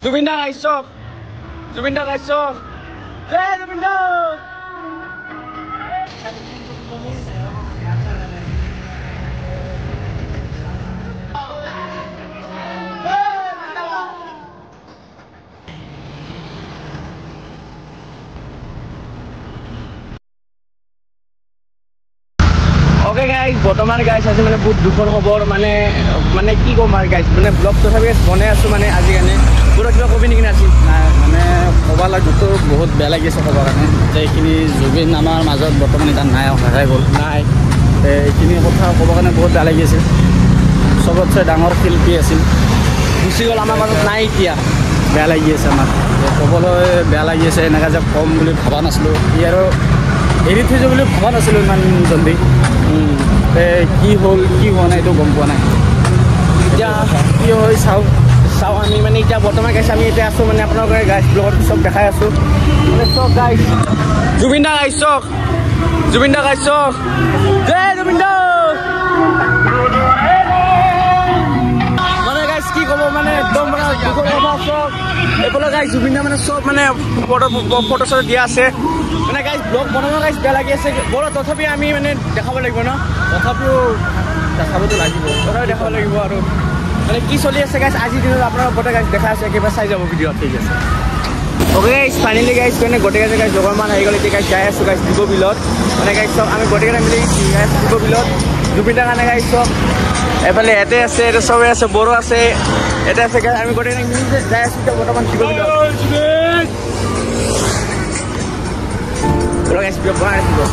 Jubinder Aishok. Jubinder Aishok. Hey Jubinder. Okay guys, বৰ্তমান guys আজি মানে বহুত দুখৰ খবৰ মানে কি কম আৰু guys মানে ব্লগ তথাপি বনাই আছো মানে আজি কাৰণে পুৰা কিবা কবি নেকি আজি নাই মানে ক'বা লাগতো বহুত বেয়া লাগিছে ক'বৰ কাৰণে যে এইখিনি জুবিন আমাৰ মাজত বৰ্তমান এটা নাই হেৰাই গ'ল নাই এইখিনি কথা ক'বৰ কাৰণে বহুত বেয়া লাগিছে চবতছে ডাঙৰ শিল্পী আছিল গুচি গ'ল আমাৰ মাজত নাই এতিয়া বেয়া লাগি আছে আমাক ক'বলৈ বেয়া লাগি আছে এনেকৈ যে কম বুলি ভবা নাছিলোঁ ই আৰু এৰি থৈ যাব বুলি ভবা নাছিলোঁ ইমান জল্দি কি হ'ল কি হোৱা নাই এইটো গম পোৱা নাই এতিয়া কি হয় চাওঁ আমি মানে এতিয়া বৰ্তমান গাইছ আমি এতিয়া আছোঁ মানে আপোনালোকে গাইছ ব্লগত চব দেখাই আছোঁ মানে চব গাইছ জুবিনদা গাইছক জুবিনদা গাইছক জয় জুবিনদা মানে গাইছ কি ক'ব মানে একদম মানে দুখৰ কথা চব এইফালে গাইছ জুবিনদা মানে চব মানে ফটো চটো দিয়া আছে মানে গাইছ ব্লগ বনাব গাইছ বেয়া লাগি আছে বৰ তথাপি আমি মানে দেখাব লাগিব ন তথাপিও দেখাবতো লাগিব তথাপি দেখাব লাগিব আৰু মানে কি চলি আছে গাইছ আজিৰ দিনত আপোনাৰ গোটেই গাইছ দেখা আছে একেবাৰে চাই যাব ভিডিঅ' ঠিক আছে অ'কে গাইছ ফাইনেলি গাইছ মানে গোটেইকেইটা গাইছ জগৰমান আহি গ'ল এতিয়া গাইছ যাই আছোঁ গাইছ দীপৰ বিলত মানে গাইছ চব আমি গোটেইকেইটা মিলি গাইছ দীপৰ বিলত জুবিনদাৰ কাৰণে গাইছ চব এফালে ইয়াতে আছে এটা চবে আছে বড়ো আছে এটা আছে গাইছ আমি গোটেইকেইটা মিলি যাই আছোঁ এতিয়া বৰ্তমান দীপৰ বিলত গাইছ ভিডিঅ' বনাই আছিলোঁ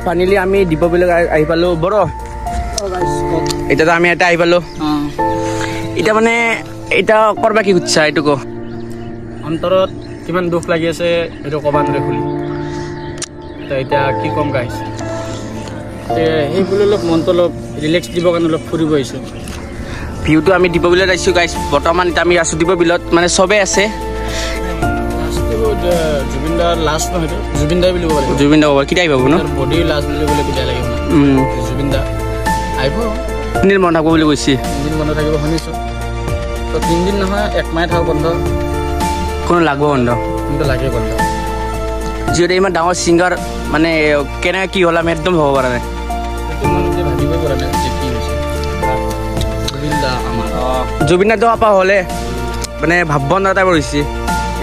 ফাইনেলি আমি দীপৰ বিলত আহি পালোঁ বড়ো এতিয়াতো আমি এটা আহি পালোঁ এতিয়া মানে এতিয়া কৰবা কি খুজিছা এইটো ক অন্তৰত কিমান দুখ লাগি আছে এইটো ক'বা নোৱাৰে খুলি এতিয়া কি ক'ম গাইছ সেইবোৰ অলপ মনটো অলপ ৰিলেক্স দিবৰ কাৰণে অলপ ফুৰিব আহিছোঁ ভিউটো আমি দীপৰ বিলত আহিছোঁ গাইছ বৰ্তমান এতিয়া আমি আছোঁ দীপৰ বিলত মানে চবেই আছে জুবিনদাৰ লাষ্ট নহয় জুবিনদাই বুলি ক'ব লাগিব জুবিনদা ক'ব কেতিয়া আহিব ন বডি লাষ্ট বুলি ক'লে বেয়া লাগিব জুবিনদা আহিব 3 দিন বন্ধ থাকিব বুলি কৈছে 3 দিন বন্ধ থাকিব শুনিছোঁ তো 3 দিন নহয় 1 মাহ থাকক বন্ধ কোনো লাগব বন্ধ কিন্তু লাগে বন্ধ যিহেতু ইমান ডাঙৰ ছিংগাৰ মানে কেনেকৈ কি হ'ল আমি একদম হ'ব পৰা নাই সেইটো মানুহে ভাবিবই পৰা নাই যে কি হৈছে জুবিনদা আমাৰ জুবিনদাটো আপা হ'লে মানে ভাবিব নোৱাৰা টাইপৰ হৈছে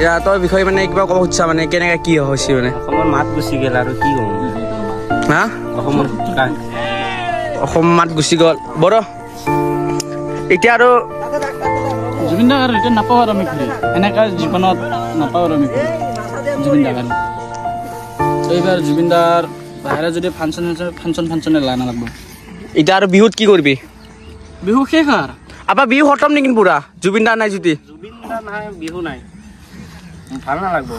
ইয়াৰ বিষয়ে মানে কিবা ক'ব খুজিছা মানে কেনেকৈ কি হৈছে মানে অসমৰ মাত গুচি গ'ল আৰু কি ক'ম হা অসম মাত গুচি গ'ল বড়ো এতিয়া আৰু জুবিনদাক আৰু এতিয়া নাপাওঁ আৰু আমি খুলি এনেকৈ জীৱনত নাপাওঁ আৰু আমি জুবিনদাক আৰু এইবাৰ জুবিনদাৰ বাহিৰে যদি ফাংচনে লাই নালাগব এতিয়া আৰু বিহুত কি কৰিবি বিহু শেষ আৰু আপা বিহু খতম নেকি পুৰা জুবিনদা নাই যদি জুবিনদা নাই বিহু নাই ভাল নালাগব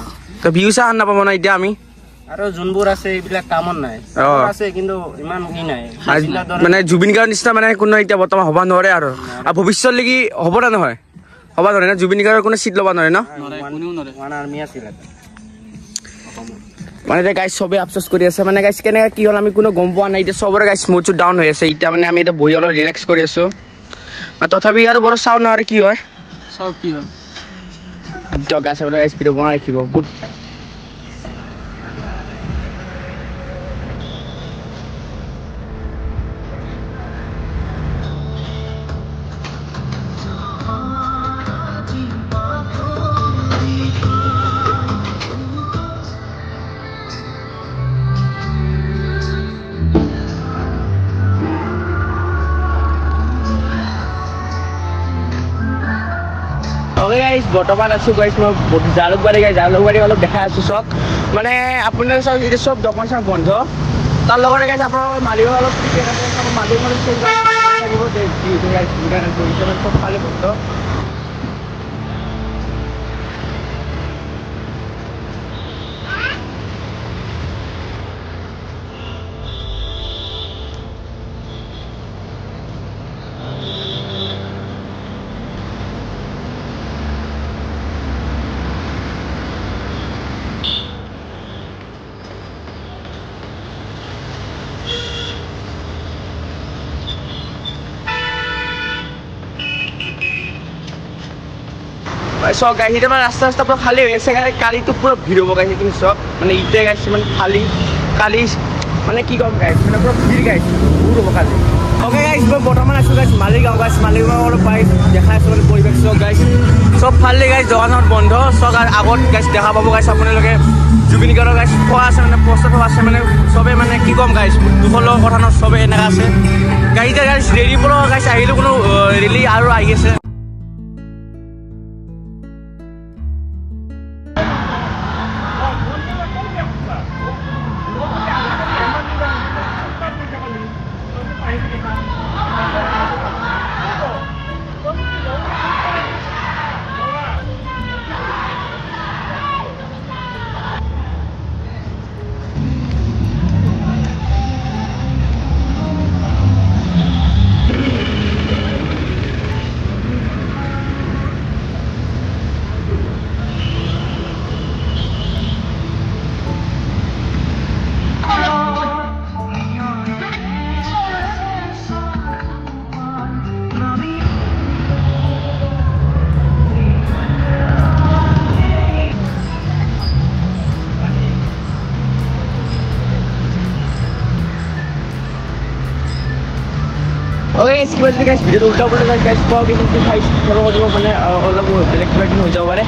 তো বিহু চাহ নাপাব না এতিয়া আমি আৰু যোনবোৰ আছে এইবিলাক কামত নাই আছে কিন্তু ইমান ই নাই মানে জুবিন গাৰ্গৰ নিচিনা মানে কোনো এতিয়া বৰ্তমান হ'ব নোৱাৰে আৰু ভৱিষ্যত লাগি হ'ব না নহয় হ'ব নোৱাৰে না জুবিন গাৰ্গৰ কোনো চিট ল'ব নোৱাৰে ন মানে এতিয়া গাইছ চবেই আফচোচ কৰি আছে মানে গাইছ কেনেকৈ কি হ'ল আমি কোনো গম পোৱা নাই এতিয়া চবৰে গাইছ মুড চুড ডাউন হৈ আছে এতিয়া মানে আমি এতিয়া বহি অলপ ৰিলেক্স কৰি আছোঁ তথাপি আৰু বৰ চাওঁ নহয় কি হয় চাওঁ কি হয় গাছ গাইছ ভিডিঅ' বনাই ৰাখিব বহুত Okay guys, বৰ্তমান আছো গাইছ মই জালুকবাৰী গাইছ জালুকবাৰী অলপ দেখাই আছো চক মানে আপোনাৰ চব এটা সব দোকান সব বন্ধ তাৰ লগতে গাইছ আপোনাৰ মালিক অলপ মালিক অলপ থাকিব দে গাইছ সব খালি বন্ধ সব গাইছ এতিয়া মানে ৰাস্তা পুৰা খালী হৈ আছে কালিতো পুৰা ভিৰ হ'ব গাইছ তুমি চব মানে ইতে গাইছ মানে খালী কালি মানে কি ক'ম গাইছ মানে পুৰা ভিৰ গাইছ বহুত হ'ব কালি অ'কে গাইছ মই বৰ্তমান আছোঁ গাইছ মালিগাঁও গাইছ মালিগাঁও অলপ পাই দেখাই আছোঁ মানে পৰিৱেশ চব গাইছ চব ফালে গাইছ দোকানত বন্ধ চব আগত গাইছ দেখা পাব গাইছ আপোনালোকে জুবিন গাৰ্গৰ গাইছ খোৱা আছে মানে পষ্টাৰ থকা আছে মানে চবে মানে কি ক'ম গাইছ দুখৰ লগৰ কথা ন চবে এনেকুৱা আছে গাড়ীতে গাইছ ৰেলীৰ পৰা গাইছ আহিলেও কোনো ৰেলী আৰু আহি আছে ओके इसके बाद गाइस वीडियो उल्टा पुल्टा गाइस पाओ कि कुछ खाइस थोड़ा बहुत মানে অলপ বেলেগ বেলেগ হৈ যাব পাৰে